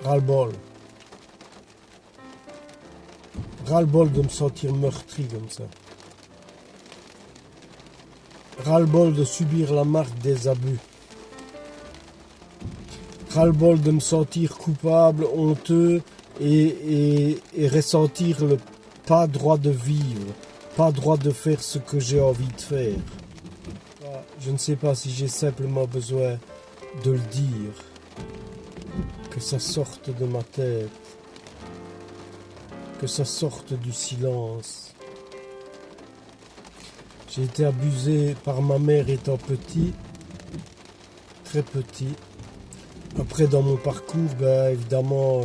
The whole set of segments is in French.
Ras-le-bol. Ras-le-bol de me sentir meurtri comme ça. Ras-le-bol de subir la marque des abus. Ras-le-bol de me sentir coupable, honteux et ressentir le pas droit de vivre, pas droit de faire ce que j'ai envie de faire. Je ne sais pas si j'ai simplement besoin de le dire, que ça sorte de ma tête, que ça sorte du silence. J'ai été abusé par ma mère étant petit, très petit. Après, dans mon parcours, évidemment,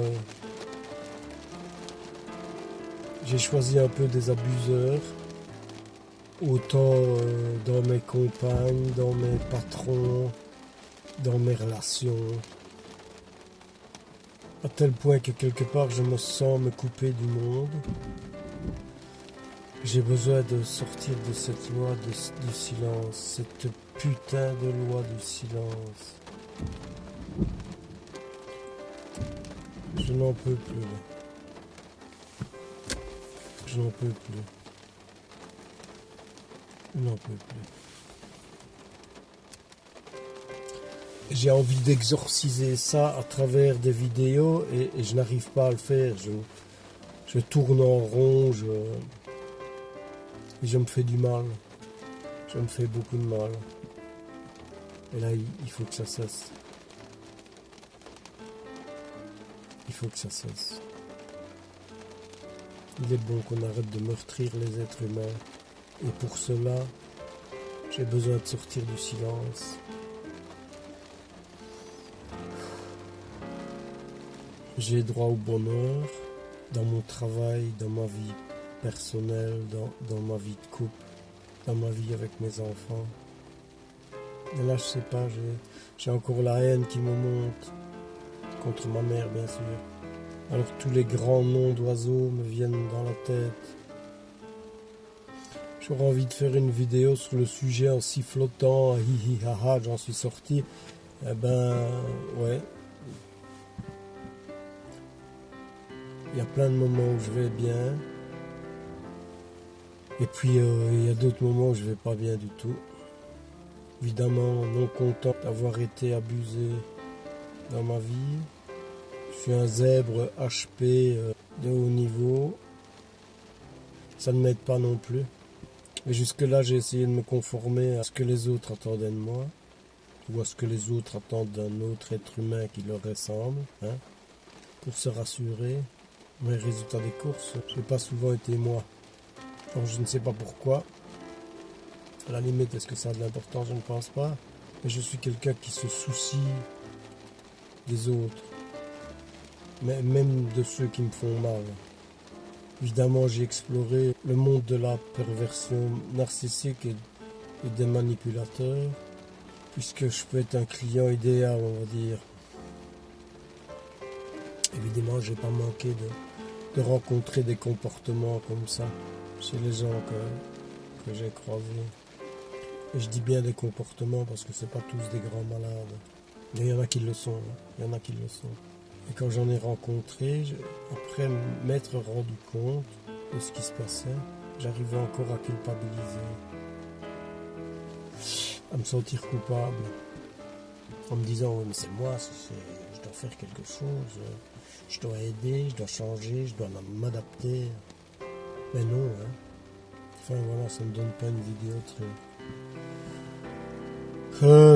j'ai choisi un peu des abuseurs, autant dans mes compagnes, dans mes patrons, dans mes relations, à tel point que quelque part je me sens me couper du monde. J'ai besoin de sortir de cette loi du silence, cette putain de loi du silence. Je n'en peux plus. Je n'en peux plus. Je n'en peux plus. J'ai envie d'exorciser ça à travers des vidéos et je n'arrive pas à le faire. Je tourne en rond, et je me fais du mal. Je me fais beaucoup de mal. Et là, il faut que ça cesse. Il faut que ça cesse. Il est bon qu'on arrête de meurtrir les êtres humains. Et pour cela, j'ai besoin de sortir du silence. J'ai droit au bonheur dans mon travail, dans ma vie personnelle, dans ma vie de couple, dans ma vie avec mes enfants. Et là, je sais pas, j'ai encore la haine qui me monte contre ma mère, bien sûr. Alors tous les grands noms d'oiseaux me viennent dans la tête. J'aurais envie de faire une vidéo sur le sujet en sifflotant, hi hi ha ha, j'en suis sorti. Eh ben, ouais. Il y a plein de moments où je vais bien. Et puis, il y a d'autres moments où je vais pas bien du tout. Évidemment, non content d'avoir été abusé dans ma vie. Je suis un zèbre HP de haut niveau. Ça ne m'aide pas non plus. Et jusque-là, j'ai essayé de me conformer à ce que les autres attendaient de moi. Ou à ce que les autres attendent d'un autre être humain qui leur ressemble. Hein, pour se rassurer. Mais résultat des courses, je n'ai pas souvent été moi. Alors, je ne sais pas pourquoi. À la limite, est-ce que ça a de l'importance? Je ne pense pas. Mais je suis quelqu'un qui se soucie des autres. Mais même de ceux qui me font mal. Évidemment, j'ai exploré le monde de la perversion narcissique et des manipulateurs. Puisque je peux être un client idéal, on va dire. Évidemment, j'ai pas manqué de rencontrer des comportements comme ça chez les gens que j'ai croisés. Et je dis bien des comportements parce que c'est pas tous des grands malades. Mais il y en a qui le sont. Il y en a qui le sont. Et quand j'en ai rencontré, après m'être rendu compte de ce qui se passait, j'arrivais encore à culpabiliser. À me sentir coupable. En me disant, oui, mais c'est moi, je dois faire quelque chose. Je dois aider, je dois changer, je dois m'adapter. Mais non, hein. Enfin voilà, ça ne donne pas une vidéo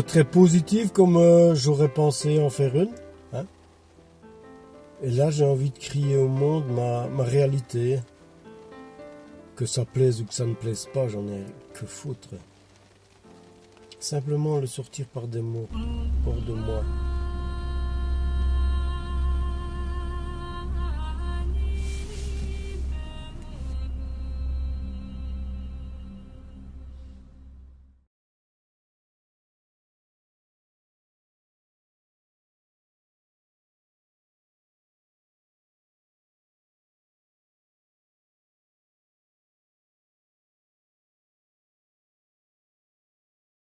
très positive comme j'aurais pensé en faire une. Hein. Et là, j'ai envie de crier au monde ma réalité. Que ça plaise ou que ça ne plaise pas, j'en ai que foutre. Simplement le sortir par des mots, hors de moi.